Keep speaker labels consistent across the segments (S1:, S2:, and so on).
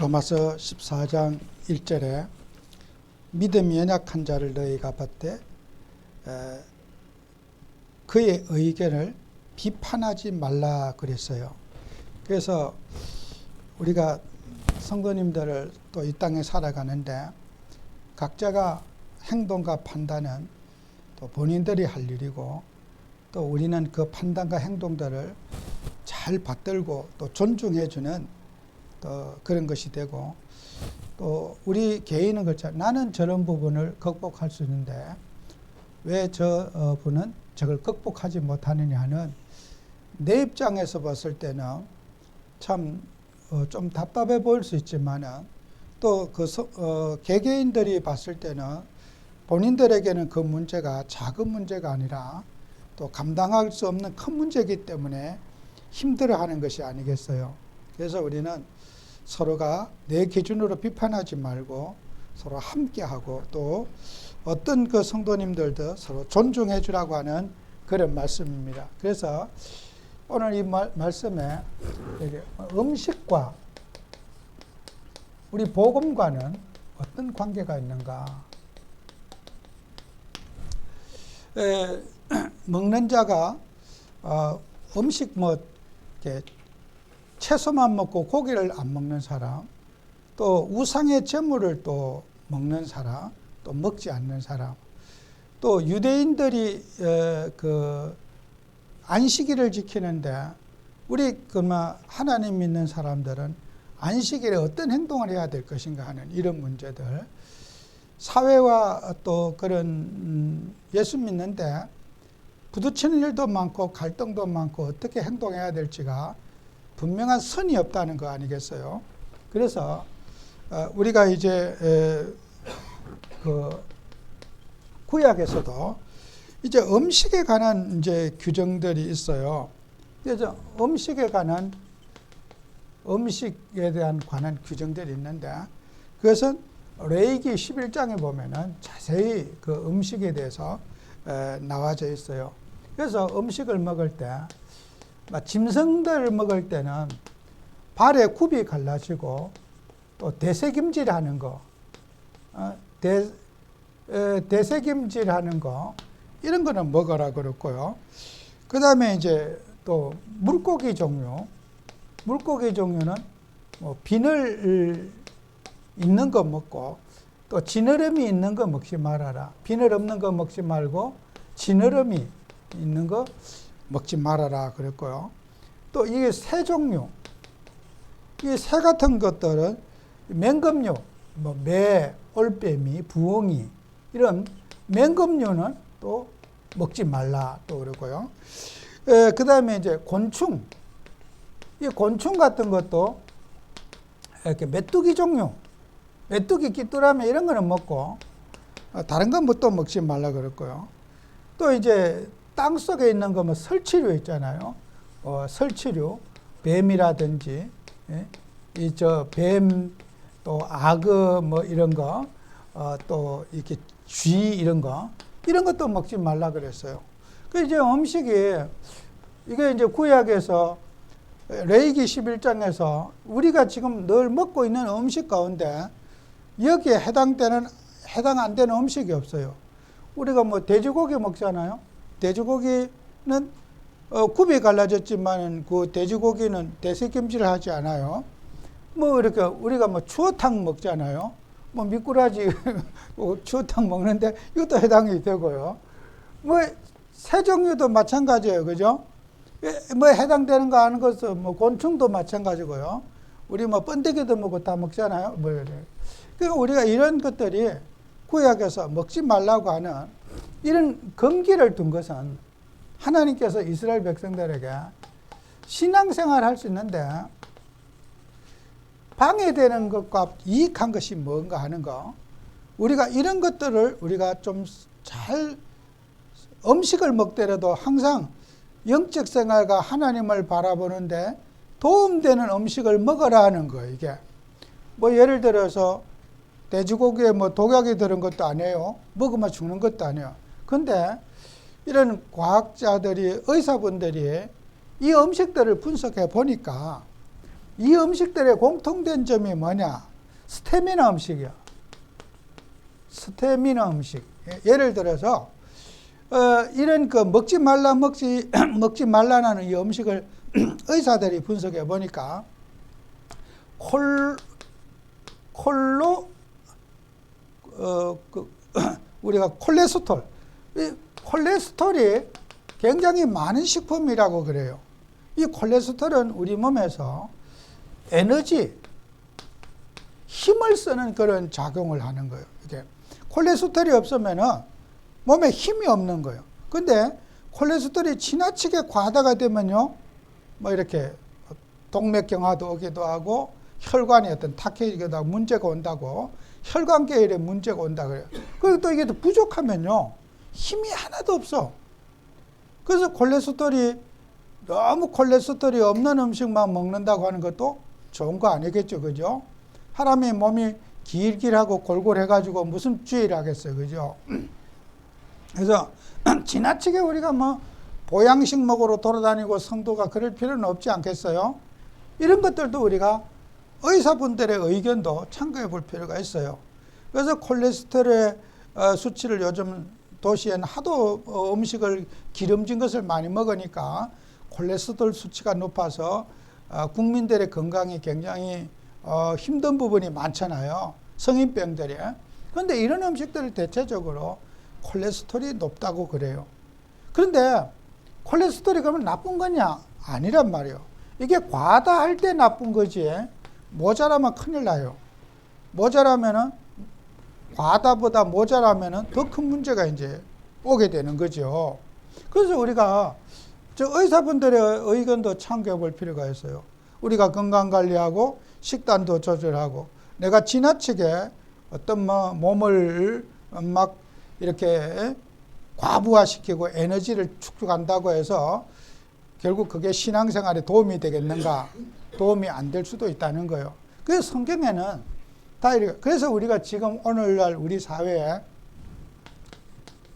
S1: 로마서 14장 1절에 믿음이 연약한 자를 너희가 받되 그의 의견을 비판하지 말라 그랬어요. 그래서 우리가 성도님들을 또 이 땅에 살아가는데 각자가 행동과 판단은 또 본인들이 할 일이고 또 우리는 그 판단과 행동들을 잘 받들고 또 존중해주는 또 그런 것이 되고 또 우리 개인은 그렇죠. 나는 저런 부분을 극복할 수 있는데 왜 저 분은 저걸 극복하지 못하느냐 하는 내 입장에서 봤을 때는 참 좀 답답해 보일 수 있지만은 또 그 개개인들이 봤을 때는 본인들에게는 그 문제가 작은 문제가 아니라 또 감당할 수 없는 큰 문제이기 때문에 힘들어하는 것이 아니겠어요. 그래서 우리는 서로가 내 기준으로 비판하지 말고 서로 함께하고 또 어떤 그 성도님들도 서로 존중해 주라고 하는 그런 말씀입니다. 그래서 오늘 이 말씀에 음식과 우리 복음과는 어떤 관계가 있는가? 먹는 자가 음식 이렇게 채소만 먹고 고기를 안 먹는 사람, 또 우상의 제물을 또 먹는 사람, 또 먹지 않는 사람, 또 유대인들이 그 안식일을 지키는데 우리 하나님 믿는 사람들은 안식일에 어떤 행동을 해야 될 것인가 하는 이런 문제들, 사회와 또 그런 예수 믿는데 부딪히는 일도 많고 갈등도 많고 어떻게 행동해야 될지가 분명한 선이 없다는 거 아니겠어요? 그래서 우리가 이제 그 구약에서도 이제 음식에 관한 이제 규정들이 있어요. 그래서 음식에 대한 관한 규정들이 있는데 그것은 레위기 11장에 보면은 자세히 그 음식에 대해서 나와져 있어요. 그래서 음식을 먹을 때 짐승들을 먹을 때는 발에 굽이 갈라지고 또 대새김질하는 거, 대새김질하는 거 이런 거는 먹으라 그랬고요. 그 다음에 이제 또 물고기 종류는 뭐 비늘 있는 거 먹고 또 지느러미 있는 거 먹지 말아라. 비늘 없는 거 먹지 말고 지느러미 있는 거 먹지 말아라 그랬고요. 또 이게 새 종류, 이 새 같은 것들은 맹금류, 뭐 매, 올빼미, 부엉이 이런 맹금류는 또 먹지 말라 또 그러고요. 그 다음에 이제 곤충, 이 곤충 같은 것도 이렇게 메뚜기 종류, 메뚜기 귀뚜라미 이런 거는 먹고 다른 건 뭐 또 먹지 말라 그랬고요. 또 이제 땅 속에 있는 거 뭐 설치류 있잖아요. 설치류, 뱀이라든지, 이 뱀, 또 악어 뭐 이런 거, 또 이렇게 쥐 이런 것도 먹지 말라 그랬어요. 그 이제 음식이 이게 이제 구약에서 레위기 11장에서 우리가 지금 늘 먹고 있는 음식 가운데 여기에 해당 안 되는 음식이 없어요. 우리가 뭐 돼지고기 먹잖아요. 돼지고기는 굽이 갈라졌지만 그 돼지고기는 대새김질을 하지 않아요. 뭐 이렇게 우리가 뭐 추어탕 먹잖아요. 뭐 미꾸라지 추어탕 먹는데 이것도 해당이 되고요. 뭐 새 종류도 마찬가지예요. 그죠? 뭐 해당되는 거 아는 것은 뭐 곤충도 마찬가지고요. 우리 뭐 번데기도 먹고 다 먹잖아요. 뭐 그러니까 우리가 이런 것들이 구약에서 먹지 말라고 하는 이런 금기를 둔 것은 하나님께서 이스라엘 백성들에게 신앙생활 할 수 있는데 방해되는 것과 이익한 것이 뭔가 하는 거, 우리가 이런 것들을 우리가 좀 잘 음식을 먹더라도 항상 영적 생활과 하나님을 바라보는데 도움되는 음식을 먹어라 하는 거예요. 이게 뭐 예를 들어서 돼지고기에 뭐 독약이 들은 것도 아니에요. 먹으면 죽는 것도 아니에요. 근데 이런 과학자들이, 의사분들이 이 음식들을 분석해 보니까 이 음식들의 공통된 점이 뭐냐? 스테미나 음식이야. 스테미나 음식. 예를 들어서 이런 그 먹지 말라는 이 음식을 의사들이 분석해 보니까 우리가 콜레스테롤이 굉장히 많은 식품이라고 그래요. 이 콜레스테롤은 우리 몸에서 에너지, 힘을 쓰는 그런 작용을 하는 거예요. 이게 콜레스테롤이 없으면은 몸에 힘이 없는 거예요. 근데 콜레스테롤이 지나치게 과다가 되면요, 뭐 이렇게 동맥경화도 오기도 하고 혈관에 어떤 탁해지기도 하고 문제가 온다고, 혈관계열에 문제가 온다 그래요. 그리고 또 이게 또 부족하면요, 힘이 하나도 없어. 그래서 너무 콜레스테롤이 없는 음식만 먹는다고 하는 것도 좋은 거 아니겠죠, 그죠? 사람이 몸이 길길하고 골골해가지고 무슨 주의를 하겠어요, 그죠? 그래서 지나치게 우리가 뭐 보양식 먹으러 돌아다니고 성도가 그럴 필요는 없지 않겠어요? 이런 것들도 우리가 의사분들의 의견도 참고해 볼 필요가 있어요. 그래서 콜레스테롤의 수치를 요즘 도시에는 하도 음식을 기름진 것을 많이 먹으니까 콜레스테롤 수치가 높아서 국민들의 건강이 굉장히 힘든 부분이 많잖아요. 성인병들이. 그런데 이런 음식들을 대체적으로 콜레스테롤이 높다고 그래요. 그런데 콜레스테롤이 그러면 나쁜 거냐? 아니란 말이에요. 이게 과다할 때 나쁜 거지 모자라면 큰일 나요. 모자라면은, 과다보다 모자라면은 더 큰 문제가 이제 오게 되는 거죠. 그래서 우리가 의사분들의 의견도 참고해 볼 필요가 있어요. 우리가 건강관리하고 식단도 조절하고, 내가 지나치게 어떤 몸을 막 이렇게 과부하시키고 에너지를 축적한다고 해서 결국 그게 신앙생활에 도움이 되겠는가? 도움이 안 될 수도 있다는 거예요. 그래서 성경에는 다 이렇게, 그래서 우리가 지금 오늘날 우리 사회에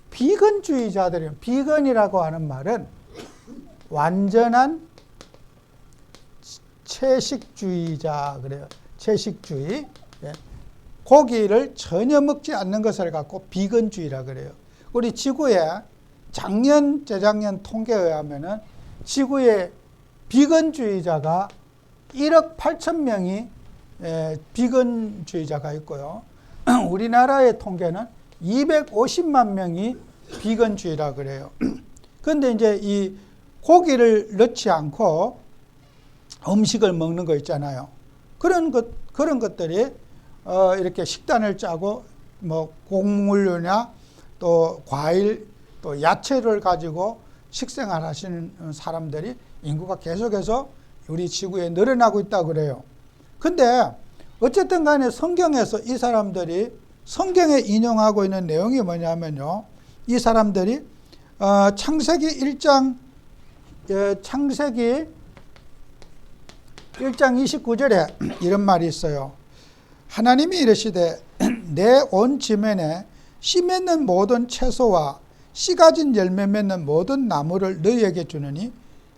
S1: 비건주의자들이, 비건이라고 하는 말은 완전한 채식주의자 그래요. 채식주의. 고기를 전혀 먹지 않는 것을 갖고 비건주의라 그래요. 우리 지구에 작년, 재작년 통계에 의하면은 지구에 비건주의자가 1억 8천 명이 비건주의자가 있고요. 우리나라의 통계는 250만 명이 비건주의라 그래요. 그런데 이제 이 고기를 넣지 않고 음식을 먹는 거 있잖아요. 그런 것들이 이렇게 식단을 짜고 뭐 곡물류나 또 과일 또 야채를 가지고 식생활 하시는 사람들이 인구가 계속해서 우리 지구에 늘어나고 있다고 그래요. 근데 어쨌든 간에 성경에서 이 사람들이 성경에 인용하고 있는 내용이 뭐냐면요. 이 사람들이 창세기 1장 29절에 이런 말이 있어요. 하나님이 이르시되 내 온 지면에 씨 맺는 모든 채소와 씨 가진 열매 맺는 모든 나무를 너희에게 주느니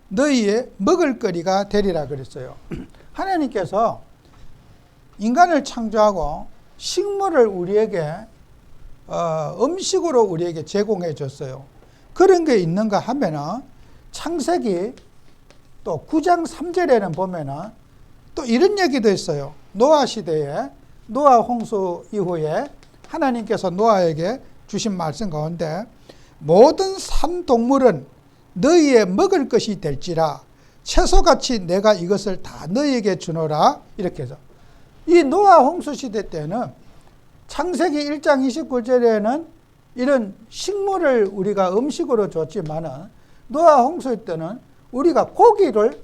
S1: 너희의 먹을거리가 되리라 그랬어요. 하나님께서 인간을 창조하고 식물을 우리에게 음식으로 우리에게 제공해 줬어요. 그런 게 있는가 하면은 창세기 또 9장 3절에는 보면은 또 이런 얘기도 있어요. 노아 시대에, 노아 홍수 이후에 하나님께서 노아에게 주신 말씀 가운데 모든 산 동물은 너희의 먹을 것이 될지라 채소같이 내가 이것을 다 너희에게 주노라. 이렇게 해서 이 노아 홍수 시대 때는 창세기 1장 29절에는 이런 식물을 우리가 음식으로 줬지만은 노아 홍수 때는 우리가 고기를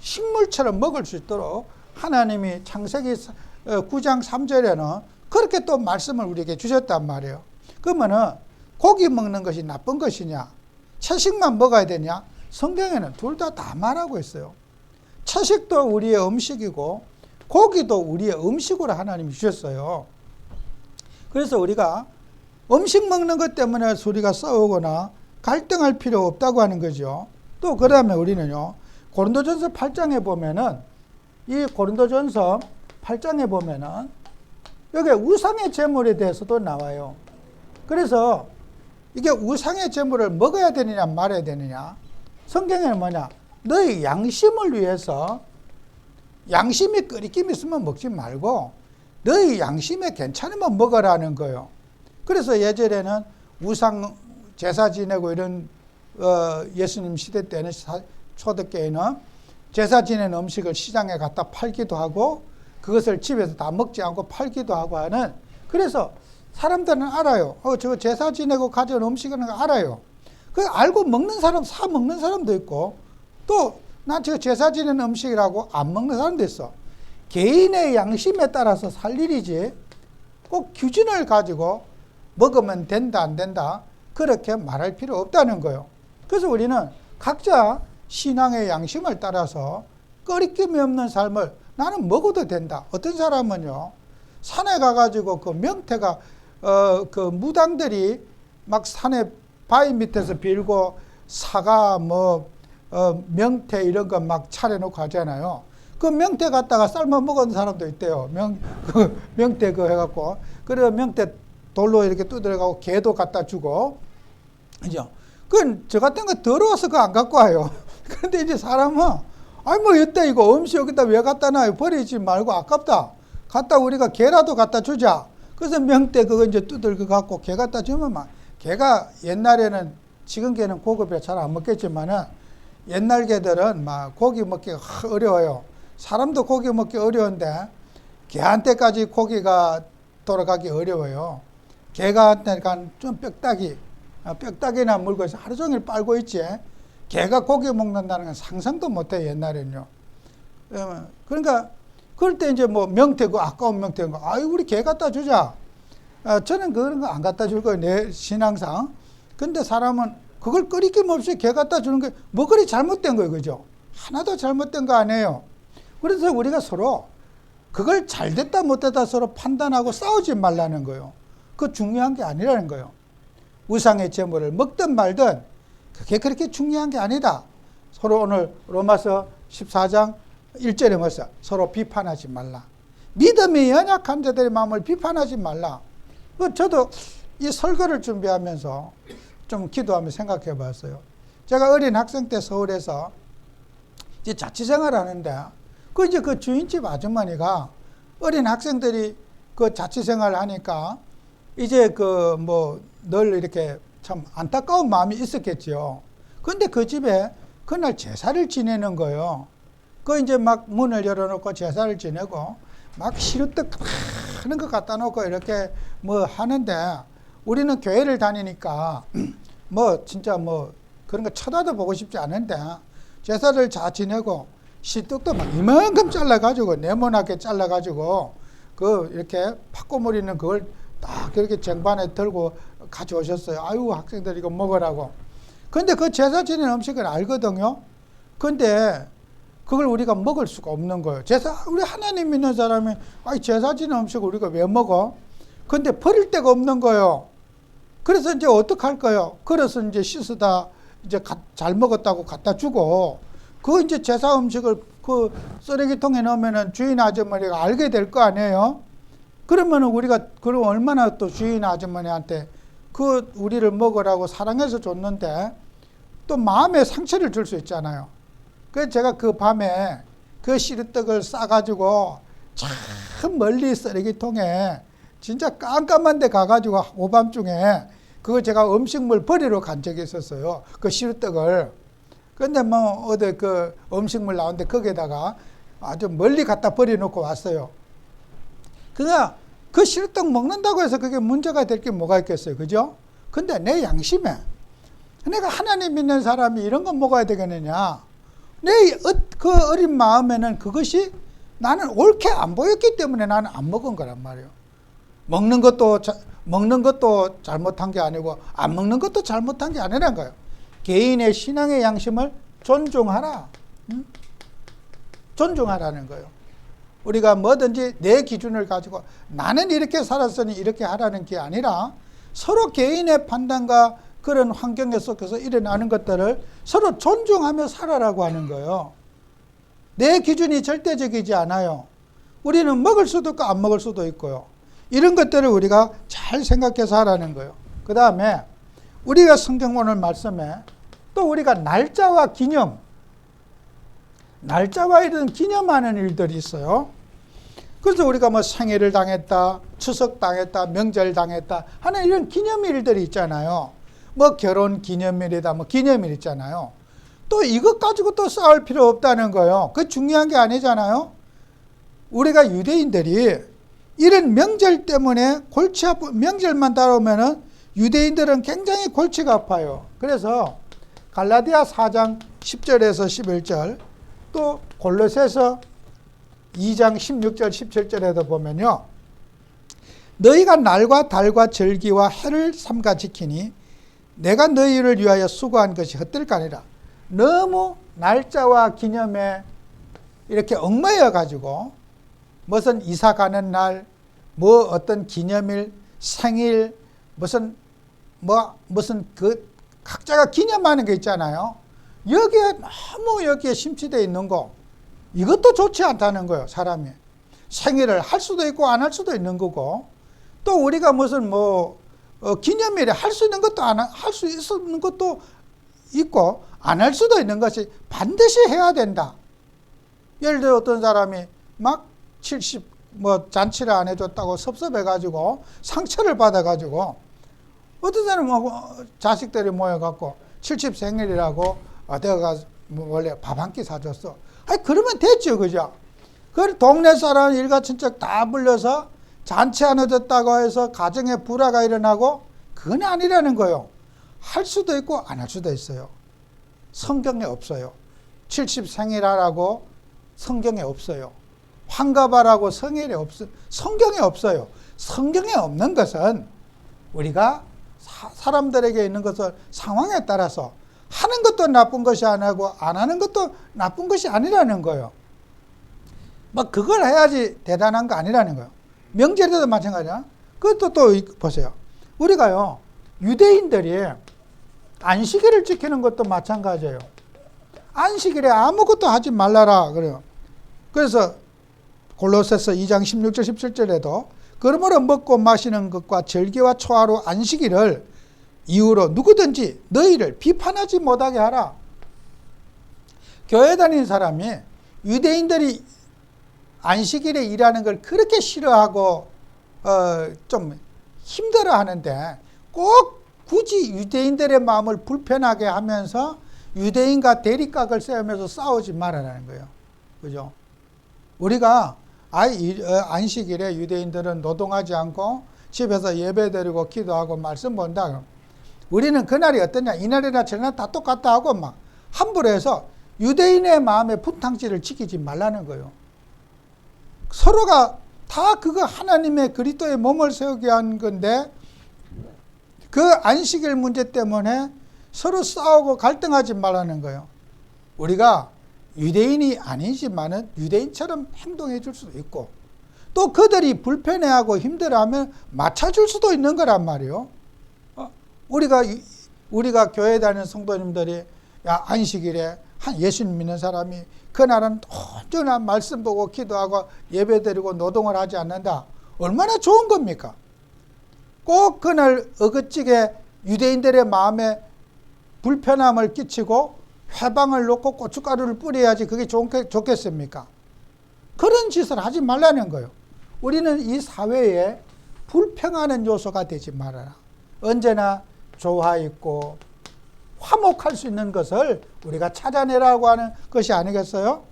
S1: 식물처럼 먹을 수 있도록 하나님이 창세기 9장 3절에는 그렇게 또 말씀을 우리에게 주셨단 말이에요. 그러면은 고기 먹는 것이 나쁜 것이냐? 채식만 먹어야 되냐? 성경에는 둘 다 말하고 있어요. 채식도 우리의 음식이고 고기도 우리의 음식으로 하나님이 주셨어요. 그래서 우리가 음식 먹는 것 때문에 우리가 싸우거나 갈등할 필요 없다고 하는 거죠. 또 그다음에 우리는요. 고린도전서 8장에 보면은 이 고린도전서 8장에 보면은 여기 우상의 제물에 대해서도 나와요. 그래서 이게 우상의 제물을 먹어야 되느냐 말아야 되느냐. 성경에는 뭐냐? 너희 양심을 위해서 양심이 끓이김 있으면 먹지 말고 너희 양심에 괜찮으면 먹으라는 거예요. 그래서 예전에는 우상 제사 지내고 이런 예수님 시대 때는 초대교회는 제사 지낸 음식을 시장에 갖다 팔기도 하고 그것을 집에서 다 먹지 않고 팔기도 하고 하는, 그래서 사람들은 알아요. 저거 제사 지내고 가져온 음식이라는 거 알아요. 그 알고 먹는 사람, 사 먹는 사람도 있고, 또 난 저거 제사 지낸 음식이라고 안 먹는 사람도 있어. 개인의 양심에 따라서 살 일이지 꼭 기준을 가지고 먹으면 된다 안 된다 그렇게 말할 필요 없다는 거예요. 그래서 우리는 각자 신앙의 양심을 따라서 꺼리낌이 없는 삶을 나는 먹어도 된다. 어떤 사람은요, 산에 가가지고 그 명태가 그 무당들이 막 산에 바위 밑에서 빌고 사과 명태 이런 거 막 차려놓고 하잖아요. 그 명태 갖다가 삶아 먹은 사람도 있대요. 명태 그거 해갖고. 그래서 명태 돌로 이렇게 두드려가고 개도 갖다 주고. 그죠? 그건 저 같은 거 더러워서 그거 안 갖고 와요. 그런데 이제 사람은, 아이 뭐 이때 이거 음식 여기다 왜 갖다 놔요? 버리지 말고 아깝다. 갖다 우리가 개라도 갖다 주자. 그래서 명태 그거 이제 두들겨 갖고 개 갖다 주면 막, 개가 옛날에는, 지금 개는 고급이라 잘 안 먹겠지만은 옛날 개들은 막 고기 먹기가 어려워요. 사람도 고기 먹기 어려운데 개한테까지 고기가 돌아가기 어려워요. 개한테는 좀 뼈다귀나 물고 해서 하루 종일 빨고 있지. 개가 고기 먹는다는 건 상상도 못해 옛날에는요. 그러니까 그럴 때 이제 뭐 명태, 그 아까운 명태인 거, 아유 우리 개 갖다 주자. 저는 그런 거 안 갖다 줄 거예요, 내 신앙상. 근데 사람은 그걸 꺼리낌 없이 개 갖다 주는 게 뭐 그리 잘못된 거예요, 그죠? 하나도 잘못된 거 아니에요. 그래서 우리가 서로 그걸 잘됐다 못됐다 서로 판단하고 싸우지 말라는 거예요. 그거 중요한 게 아니라는 거예요. 우상의 제물을 먹든 말든 그게 그렇게 중요한 게 아니다. 서로 오늘 로마서 14장 1절에 뭐써? 서로 비판하지 말라. 믿음이 연약한 자들의 마음을 비판하지 말라. 저도 이 설교를 준비하면서 좀 기도하며 생각해 봤어요. 제가 어린 학생 때 서울에서 이제 자취생활 하는데, 이제 그 주인집 아주머니가 어린 학생들이 그 자취생활 하니까 이제 늘 이렇게 참 안타까운 마음이 있었겠지요. 근데 그 집에 그날 제사를 지내는 거예요. 이제 막 문을 열어놓고 제사를 지내고 막 시루떡 하는 거 갖다 놓고 이렇게 하는데, 우리는 교회를 다니니까 진짜 그런 거 쳐다도 보고 싶지 않은데 제사를 다 지내고 시떡도 막 이만큼 잘라가지고 네모나게 잘라가지고 이렇게 팥고물 있는 그걸 딱 그렇게 쟁반에 들고 가져오셨어요. 아유 학생들 이거 먹으라고. 근데 그 제사 지낸 음식을 알거든요. 근데 그걸 우리가 먹을 수가 없는 거예요. 우리 하나님 믿는 사람이 제사 지낸 음식을 우리가 왜 먹어? 근데 버릴 데가 없는 거예요. 그래서 이제 어떡할까요? 그래서 이제 씻어다 이제 잘 먹었다고 갖다 주고, 이제 제사 음식을 그 쓰레기통에 넣으면은 주인 아주머니가 알게 될 거 아니에요? 그러면은 우리가 그럼 얼마나 또 주인 아주머니한테 우리를 먹으라고 사랑해서 줬는데 또 마음에 상처를 줄 수 있잖아요. 그래서 제가 그 밤에 그 시루떡을 싸가지고 참 멀리 쓰레기통에 진짜 깜깜한 데 가가지고 오밤중에 그거 제가 음식물 버리러 간 적이 있었어요. 그 시루떡을. 근데 어디 그 음식물 나오는데 거기에다가 아주 멀리 갖다 버려놓고 왔어요. 그냥 그 시루떡 먹는다고 해서 그게 문제가 될 게 뭐가 있겠어요. 그죠? 근데 내 양심에 내가 하나님 믿는 사람이 이런 거 먹어야 되겠느냐. 그 어린 마음에는 그것이 나는 옳게 안 보였기 때문에 나는 안 먹은 거란 말이에요. 먹는 것도 잘못한 게 아니고 안 먹는 것도 잘못한 게 아니란 거예요. 개인의 신앙의 양심을 존중하라. 존중하라는 거예요. 우리가 뭐든지 내 기준을 가지고 나는 이렇게 살았으니 이렇게 하라는 게 아니라 서로 개인의 판단과 그런 환경 속에서 일어나는 것들을 서로 존중하며 살아라고 하는 거예요. 내 기준이 절대적이지 않아요. 우리는 먹을 수도 있고 안 먹을 수도 있고요. 이런 것들을 우리가 잘 생각해서 하라는 거예요. 그 다음에 우리가 성경 오늘 말씀에 또 우리가 날짜와 기념, 날짜와 이런 기념하는 일들이 있어요. 그래서 우리가 뭐 생일을 당했다, 추석 당했다, 명절 당했다 하는 이런 기념일들이 있잖아요. 뭐 결혼 기념일이다, 뭐 기념일 있잖아요. 또 이것 가지고 또 싸울 필요 없다는 거예요. 그게 중요한 게 아니잖아요. 우리가 유대인들이 이런 명절 때문에 골치 아픈 명절만 따라오면은 유대인들은 굉장히 골치가 아파요. 그래서 갈라디아 4장 10절에서 11절 또 골로새서 2장 16절 17절에도 보면요. 너희가 날과 달과 절기와 해를 삼가 지키니 내가 너희를 위하여 수고한 것이 헛될까 아니라. 너무 날짜와 기념에 이렇게 얽매여 가지고 무슨 이사 가는 날, 뭐 어떤 기념일, 생일, 무슨 그 각자가 기념하는 게 있잖아요. 여기에 심취되어 있는 거, 이것도 좋지 않다는 거예요. 사람이 생일을 할 수도 있고 안 할 수도 있는 거고, 또 우리가 무슨 기념일에 할 수 있는 것도 할 수 있는 것도 있고 안 할 수도 있는 것이 반드시 해야 된다. 예를 들어 어떤 사람이 막 70 잔치를 안 해줬다고 섭섭해가지고 상처를 받아가지고 어떤 사람은 자식들이 모여갖고 70 생일이라고 내가 가서 원래 밥 한 끼 사줬어. 아니 그러면 됐죠, 그죠? 그 동네 사람 일가친척 다 불러서 잔치 안 해줬다고 해서 가정에 불화가 일어나고 그건 아니라는 거예요. 할 수도 있고 안 할 수도 있어요. 성경에 없어요. 70 생일하라고 성경에 없어요. 환갑하라고 성경에 없어요. 성경에 없는 것은 우리가 사람들에게 있는 것을 상황에 따라서 하는 것도 나쁜 것이 아니고 안 하는 것도 나쁜 것이 아니라는 거예요. 그걸 해야지 대단한 거 아니라는 거예요. 명절에도 마찬가지야. 그것도 또 보세요. 우리가요, 유대인들이 안식일을 지키는 것도 마찬가지예요. 안식일에 아무것도 하지 말라라 그래요. 그래서 골로새서 2장 16절 17절에도 그러므로 먹고 마시는 것과 절기와 초하루 안식일을 이유로 누구든지 너희를 비판하지 못하게 하라. 교회 다니는 사람이 유대인들이 안식일에 일하는 걸 그렇게 싫어하고 좀 힘들어 하는데 꼭 굳이 유대인들의 마음을 불편하게 하면서 유대인과 대립각을 세우면서 싸우지 말아라는 거예요. 그죠? 우리가 안식일에 유대인들은 노동하지 않고 집에서 예배 드리고 기도하고 말씀 본다. 우리는 그날이 어떠냐, 이날이나 저날 다 똑같다 하고 막 함부로 해서 유대인의 마음의 분탕질을 지키지 말라는 거예요. 서로가 다 그거 하나님의 그리스도의 몸을 세우게 한 건데 그 안식일 문제 때문에 서로 싸우고 갈등하지 말라는 거예요. 우리가 유대인이 아니지만은 유대인처럼 행동해 줄 수도 있고 또 그들이 불편해하고 힘들어하면 맞춰줄 수도 있는 거란 말이에요. 우리가 교회 다니는 성도님들이 안식일에 한 예수님 믿는 사람이 그날은 온전한 말씀 보고 기도하고 예배드리고 노동을 하지 않는다. 얼마나 좋은 겁니까? 꼭 그날 어긋지게 유대인들의 마음에 불편함을 끼치고 회방을 놓고 고춧가루를 뿌려야지 그게 좋겠습니까? 그런 짓을 하지 말라는 거예요. 우리는 이 사회에 불평하는 요소가 되지 말아라. 언제나 조화 있고 화목할 수 있는 것을 우리가 찾아내라고 하는 것이 아니겠어요?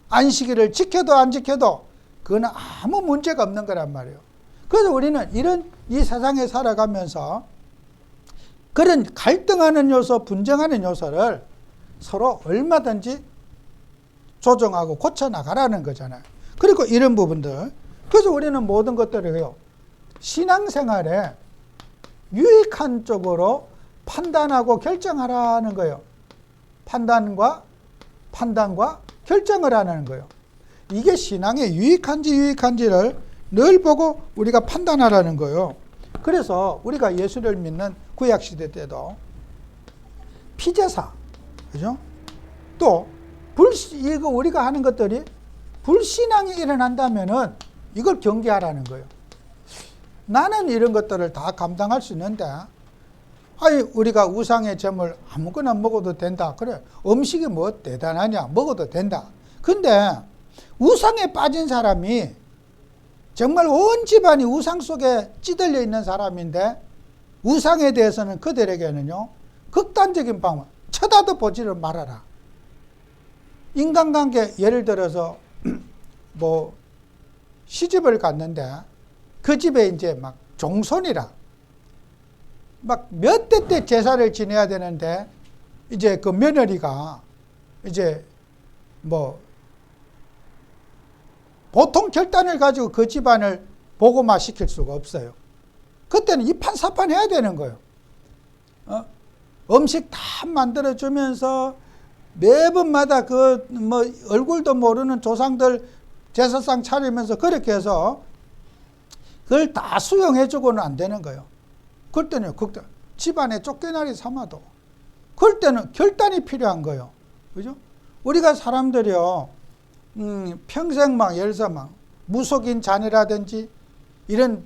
S1: 안식일을 지켜도 안 지켜도 그건 아무 문제가 없는 거란 말이에요. 그래서 우리는 이 세상에 살아가면서 그런 갈등하는 요소, 분쟁하는 요소를 서로 얼마든지 조정하고 고쳐나가라는 거잖아요. 그리고 이런 부분들. 그래서 우리는 모든 것들을요, 신앙생활에 유익한 쪽으로 판단하고 결정하라는 거예요. 판단과 결정을 하는 거예요. 이게 신앙에 유익한지를 늘 보고 우리가 판단하라는 거예요. 그래서 우리가 예수를 믿는 구약시대 때도 피제사, 그죠? 또 이거 우리가 하는 것들이 불신앙이 일어난다면은 이걸 경계하라는 거예요. 나는 이런 것들을 다 감당할 수 있는데, 아니, 우리가 우상의 점을 아무거나 먹어도 된다. 그래. 음식이 뭐 대단하냐. 먹어도 된다. 근데 우상에 빠진 사람이 정말 온 집안이 우상 속에 찌들려 있는 사람인데, 우상에 대해서는 그들에게는요, 극단적인 방법, 쳐다도 보지를 말아라. 인간관계, 예를 들어서 뭐 시집을 갔는데 그 집에 이제 막 종손이라 막 몇 대 때 제사를 지내야 되는데, 이제 그 며느리가 이제 뭐 보통 결단을 가지고 그 집안을 복음화 시킬 수가 없어요. 그때는 이판사판 해야 되는 거예요. 음식 다 만들어주면서 매번마다 그 뭐 얼굴도 모르는 조상들 제사상 차리면서 그렇게 해서 그걸 다 수용해주고는 안 되는 거예요. 그럴 때는 집안에 쫓겨나리 삼아도 그럴 때는 결단이 필요한 거예요. 그죠? 우리가 사람들이요, 평생 막 예를 들어서 막 무속인 자녀라든지 이런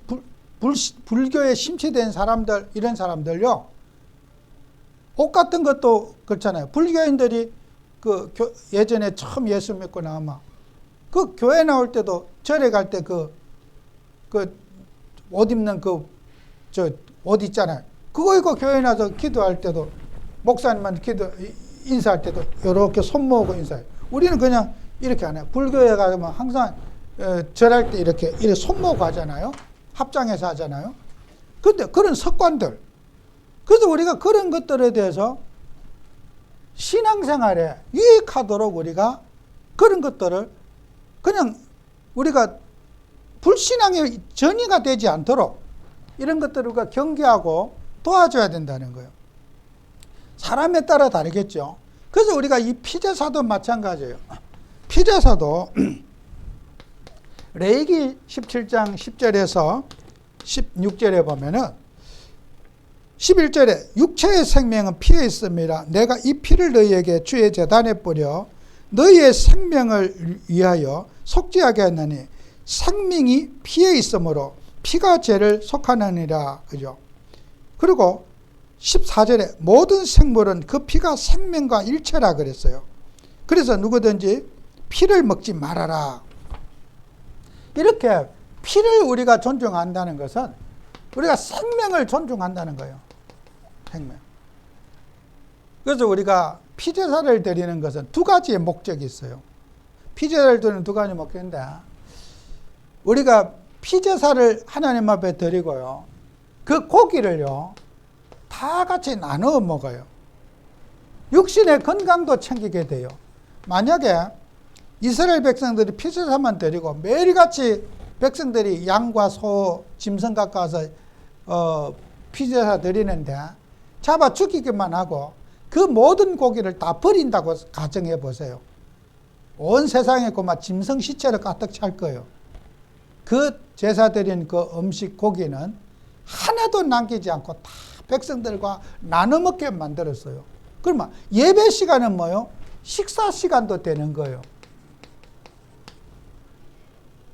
S1: 불교에 심취된 사람들, 이런 사람들요, 옷 같은 것도 그렇잖아요. 불교인들이 그 예전에 처음 예수 믿고 나면 그 교회 나올 때도 절에 갈 때 그 옷 입는 옷 있잖아요. 그거 입고 교회 나서 기도할 때도, 목사님한테 인사할 때도 이렇게 손 모으고 인사해요. 우리는 그냥 이렇게 안 해요. 불교에 가면 항상 절할 때 이렇게 손 모으고 하잖아요. 합장해서 하잖아요. 근데 그런 습관들, 그래서 우리가 그런 것들에 대해서 신앙생활에 유익하도록 우리가 그런 것들을 그냥 우리가 불신앙의 전이가 되지 않도록 이런 것들을 우리가 경계하고 도와줘야 된다는 거예요. 사람에 따라 다르겠죠. 그래서 우리가 이 피제사도 마찬가지예요. 피제사도 레위기 17장 10절에서 16절에 보면은 11절에 육체의 생명은 피에 있습니다. 내가 이 피를 너희에게 주의 제단에 뿌려 너희의 생명을 위하여 속죄하게 했느니 생명이 피에 있으므로 피가 죄를 속하느니라. 그죠? 그리고 14절에 모든 생물은 그 피가 생명과 일체라 그랬어요. 그래서 누구든지 피를 먹지 말아라. 이렇게 피를 우리가 존중한다는 것은 우리가 생명을 존중한다는 거예요. 생명. 그래서 우리가 피제사를 드리는 것은 두 가지의 목적이 있어요. 피제사를 드리는 두 가지 목적인데, 우리가 피제사를 하나님 앞에 드리고요, 그 고기를요 다 같이 나누어 먹어요. 육신의 건강도 챙기게 돼요. 만약에 이스라엘 백성들이 피제사만 드리고 매일같이 백성들이 양과 소, 짐승 갖고 와서 피제사 드리는데 잡아 죽이기만 하고 그 모든 고기를 다 버린다고 가정해 보세요. 온 세상에 그만 짐승 시체로 가득 찰 거예요. 그 제사 드린 그 음식 고기는 하나도 남기지 않고 다 백성들과 나눠 먹게 만들었어요. 그러면 예배 시간은 뭐요? 식사 시간도 되는 거예요.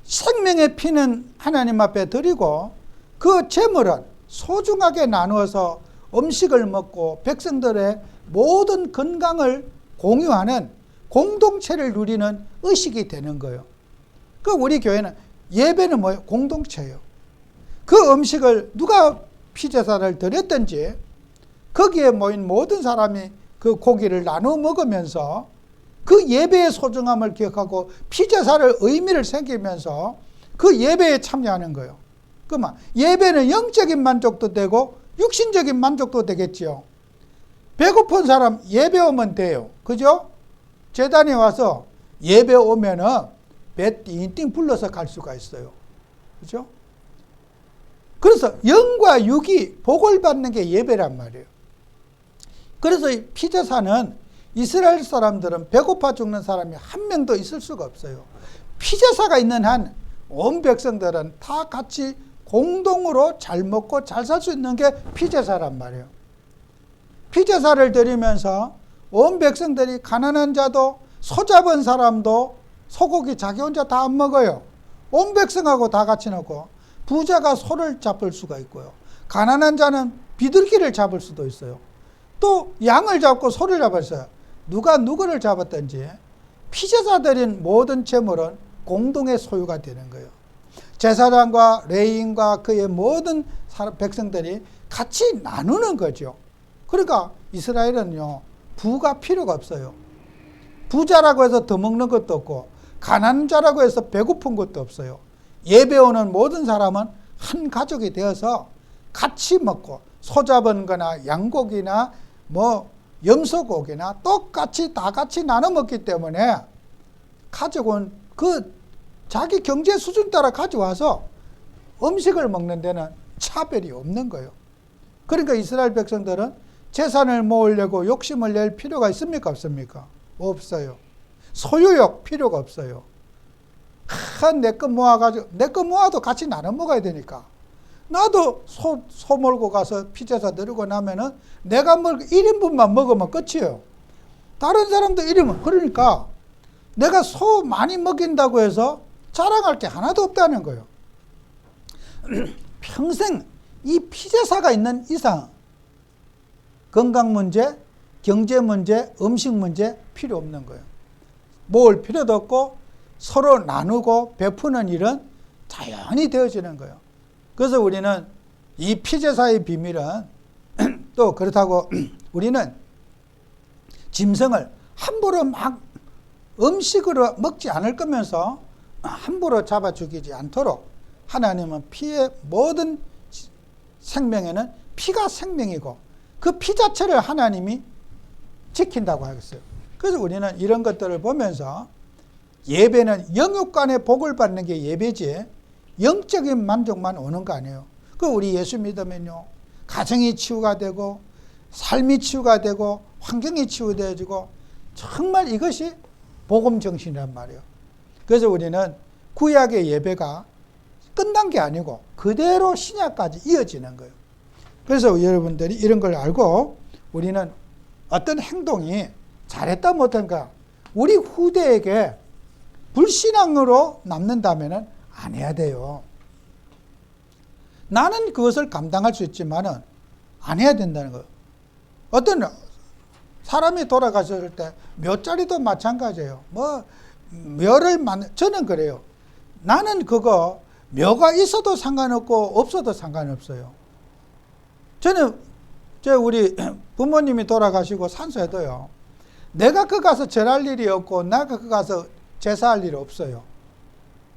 S1: 생명의 피는 하나님 앞에 드리고 그 제물은 소중하게 나누어서 음식을 먹고 백성들의 모든 건강을 공유하는 공동체를 누리는 의식이 되는 거예요. 그 우리 교회는 예배는 뭐예요? 공동체예요. 그 음식을 누가 피제사를 드렸든지 거기에 모인 모든 사람이 그 고기를 나누어 먹으면서 그 예배의 소중함을 기억하고 피제사를 의미를 새기면서 그 예배에 참여하는 거예요. 그러면 예배는 영적인 만족도 되고 육신적인 만족도 되겠지요. 배고픈 사람 예배 오면 돼요. 그죠? 제단에 와서 예배 오면은 배 띵띵 불러서 갈 수가 있어요. 그죠? 그래서 영과 육이 복을 받는 게 예배란 말이에요. 그래서 이 피제사는 이스라엘 사람들은 배고파 죽는 사람이 한 명도 있을 수가 없어요. 피제사가 있는 한 온 백성들은 다 같이 공동으로 잘 먹고 잘 살 수 있는 게 피제사란 말이에요. 피제사를 드리면서 온 백성들이 가난한 자도 소 잡은 사람도 소고기 자기 혼자 다 안 먹어요. 온 백성하고 다 같이 넣고, 부자가 소를 잡을 수가 있고요. 가난한 자는 비둘기를 잡을 수도 있어요. 또 양을 잡고 소를 잡았어요. 누가 누구를 잡았든지 피제사들인 모든 재물은 공동의 소유가 되는 거예요. 제사장과 레위인과 그의 모든 백성들이 같이 나누는 거죠. 그러니까 이스라엘은요, 부가 필요가 없어요. 부자라고 해서 더 먹는 것도 없고, 가난한 자라고 해서 배고픈 것도 없어요. 예배 오는 모든 사람은 한 가족이 되어서 같이 먹고, 소 잡은 거나 양고기나 뭐 염소고기나 똑같이 다 같이 나눠 먹기 때문에 가족은 그 자기 경제 수준 따라 가져와서 음식을 먹는 데는 차별이 없는 거예요. 그러니까 이스라엘 백성들은 재산을 모으려고 욕심을 낼 필요가 있습니까? 없습니까? 없어요. 소유욕 필요가 없어요. 내 거 모아가지고, 내 거 모아도 같이 나눠 먹어야 되니까. 나도 소 몰고 가서 피제사 드리고 나면은 내가 1인분만 먹으면 끝이에요. 다른 사람도 1인분. 그러니까 내가 소 많이 먹인다고 해서 자랑할 게 하나도 없다는 거예요. 평생 이 피제사가 있는 이상 건강 문제, 경제 문제, 음식 문제 필요 없는 거예요. 모을 필요도 없고 서로 나누고 베푸는 일은 자연히 되어지는 거예요. 그래서 우리는 이 피제사의 비밀은 또 그렇다고 우리는 짐승을 함부로 막 음식으로 먹지 않을 거면서 함부로 잡아 죽이지 않도록 하나님은 피의 모든 생명에는 피가 생명이고 그 피 자체를 하나님이 지킨다고 하겠어요. 그래서 우리는 이런 것들을 보면서 예배는 영육간의 복을 받는 게 예배지 영적인 만족만 오는 거 아니에요. 그 우리 예수 믿으면요, 가정이 치유가 되고 삶이 치유가 되고 환경이 치유되어지고 정말 이것이 복음 정신이란 말이에요. 그래서 우리는 구약의 예배가 끝난 게 아니고 그대로 신약까지 이어지는 거예요. 그래서 여러분들이 이런 걸 알고 우리는 어떤 행동이 잘했다 못한가, 우리 후대에게 불신앙으로 남는다면 안 해야 돼요. 나는 그것을 감당할 수 있지만은 안 해야 된다는 거예요. 어떤 사람이 돌아가셨을 때 묘자리도 마찬가지예요. 저는 그래요. 나는 그거 묘가 있어도 상관없고 없어도 상관없어요. 저는 우리 부모님이 돌아가시고 산소에도요, 내가 그 가서 절할 일이 없고 내가 그 가서 제사할 일이 없어요.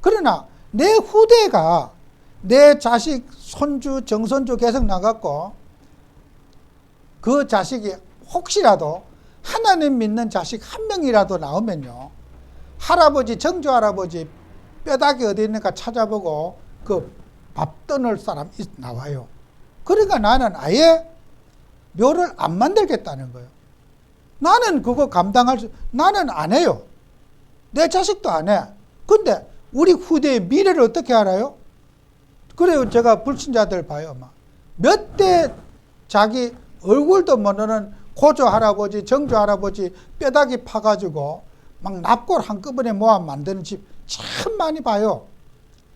S1: 그러나 내 후대가 내 자식, 손주, 정손주 계속 나갔고 그 자식이 혹시라도 하나님 믿는 자식 한 명이라도 나오면요, 할아버지, 정조 할아버지 뼈다귀 어디 있는가 찾아보고 그 밥 떠놓을 사람 나와요. 그러니까 나는 아예 묘를 안 만들겠다는 거예요. 나는 그거 나는 안 해요. 내 자식도 안 해. 근데 우리 후대의 미래를 어떻게 알아요? 그래요. 제가 불신자들 봐요. 몇 대 자기 얼굴도 모르는 고조 할아버지, 정조 할아버지 뼈다귀 파가지고 막 납골 한꺼번에 모아 만드는 집 참 많이 봐요.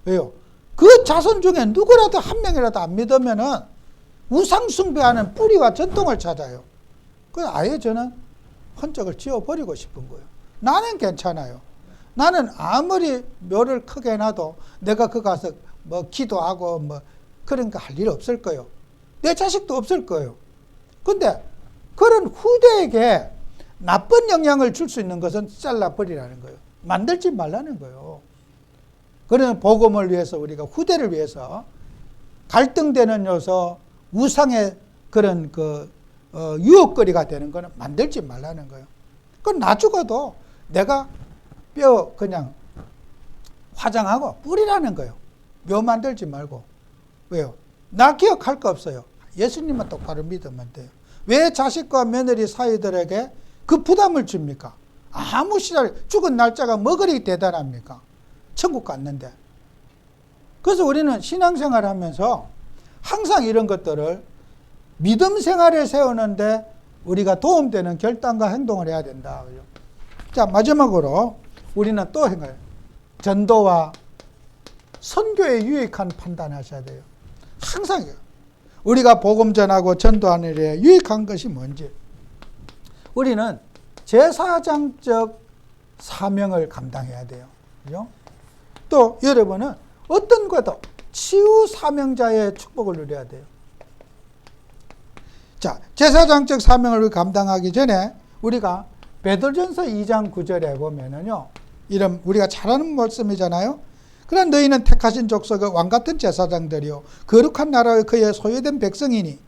S1: 왜요? 그 자손 중에 누구라도 한 명이라도 안 믿으면은 우상숭배하는 뿌리와 전통을 찾아요. 그래서 아예 저는 흔적을 지워버리고 싶은 거예요. 나는 괜찮아요. 나는 아무리 묘를 크게 해놔도 내가 그 가서 기도하고 그런 거 할 일 없을 거예요. 내 자식도 없을 거예요. 근데 그런 후대에게 나쁜 영향을 줄 수 있는 것은 잘라버리라는 거예요. 만들지 말라는 거예요. 그러면 복음을 위해서 우리가 후대를 위해서 갈등되는 요소, 우상의 그런 유혹거리가 되는 거는 만들지 말라는 거예요. 그건 나 죽어도 내가 뼈 그냥 화장하고 뿌리라는 거예요. 묘 만들지 말고. 왜요? 나 기억할 거 없어요. 예수님만 똑바로 믿으면 돼요. 왜 자식과 며느리 사이들에게 그 부담을 줍니까? 아무 시절 죽은 날짜가 뭐 그리 대단합니까? 천국 갔는데. 그래서 우리는 신앙생활 하면서 항상 이런 것들을 믿음 생활을 세우는데 우리가 도움되는 결단과 행동을 해야 된다. 자, 마지막으로 우리는 또 해요. 전도와 선교에 유익한 판단하셔야 돼요. 항상 우리가 복음 전하고 전도하는 일에 유익한 것이 뭔지. 우리는 제사장적 사명을 감당해야 돼요. 그죠? 또 여러분은 어떤 것도 치유 사명자의 축복을 누려야 돼요. 자, 제사장적 사명을 감당하기 전에 우리가 베드로전서 2장 9절에 보면은요, 이런 우리가 잘 아는 말씀이잖아요. 그러나 너희는 택하신 족속의 왕같은 제사장들이요 거룩한 나라의 그의 소유된 백성이니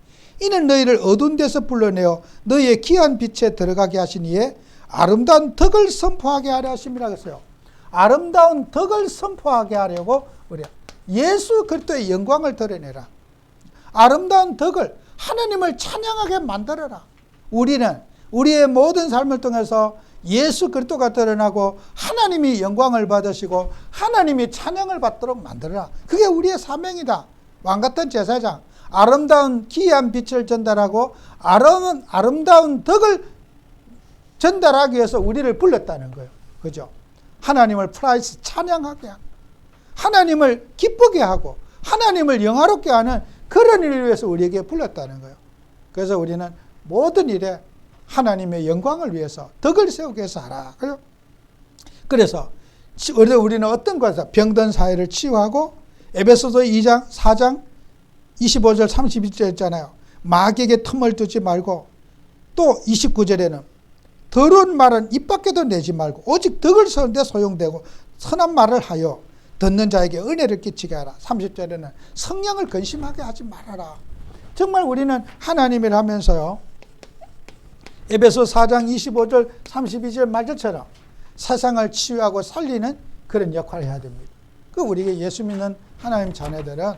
S1: 이는 너희를 어두운 데서 불러내어 너희의 귀한 빛에 들어가게 하신 이에 아름다운 덕을 선포하게 하려 하심이라 했어요. 아름다운 덕을 선포하게 하려고 우리가 예수 그리스도의 영광을 드러내라. 아름다운 덕을, 하나님을 찬양하게 만들어라. 우리는 우리의 모든 삶을 통해서 예수 그리스도가 드러나고 하나님이 영광을 받으시고 하나님이 찬양을 받도록 만들어라. 그게 우리의 사명이다. 왕같은 제사장, 아름다운 귀한 빛을 전달하고 아름다운 덕을 전달하기 위해서 우리를 불렀다는 거예요. 그죠? 하나님을 프라이스 찬양하게 하고 하나님을 기쁘게 하고 하나님을 영화롭게 하는 그런 일을 위해서 우리에게 불렀다는 거예요. 그래서 우리는 모든 일에 하나님의 영광을 위해서 덕을 세우기 위해서 하라. 그래서 우리는 어떤 것에서 병든 사회를 치유하고 에베소서 2장 4장 25절 31절 있잖아요. 마귀에게 틈을 두지 말고 또 29절에는 더러운 말은 입 밖에도 내지 말고 오직 덕을 세우는데 소용되고 선한 말을 하여 듣는 자에게 은혜를 끼치게 하라. 30절에는 성령을 근심하게 하지 말아라. 정말 우리는 하나님을 하면서요, 에베소 4장 25절 32절 말처럼 세상을 치유하고 살리는 그런 역할을 해야 됩니다. 그 우리가 예수 믿는 하나님 자녀들은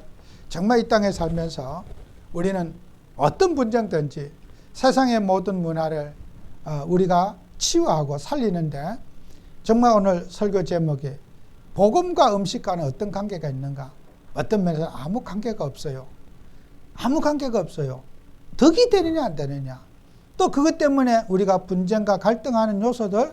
S1: 정말 이 땅에 살면서 우리는 어떤 분쟁든지 세상의 모든 문화를 우리가 치유하고 살리는데, 정말 오늘 설교 제목이 복음과 음식과는 어떤 관계가 있는가? 어떤 면에서 아무 관계가 없어요. 아무 관계가 없어요. 덕이 되느냐 안 되느냐. 또 그것 때문에 우리가 분쟁과 갈등하는 요소들,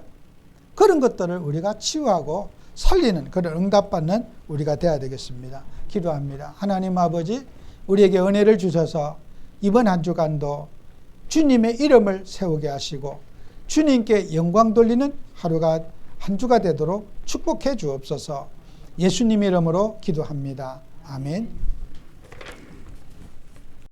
S1: 그런 것들을 우리가 치유하고 살리는 그런 응답받는 우리가 되어야 되겠습니다. 기도합니다. 하나님 아버지, 우리에게 은혜를 주셔서 이번 한 주간도 주님의 이름을 세우게 하시고 주님께 영광 돌리는 하루가 한 주가 되도록 축복해 주옵소서. 예수님 이름으로 기도합니다. 아멘.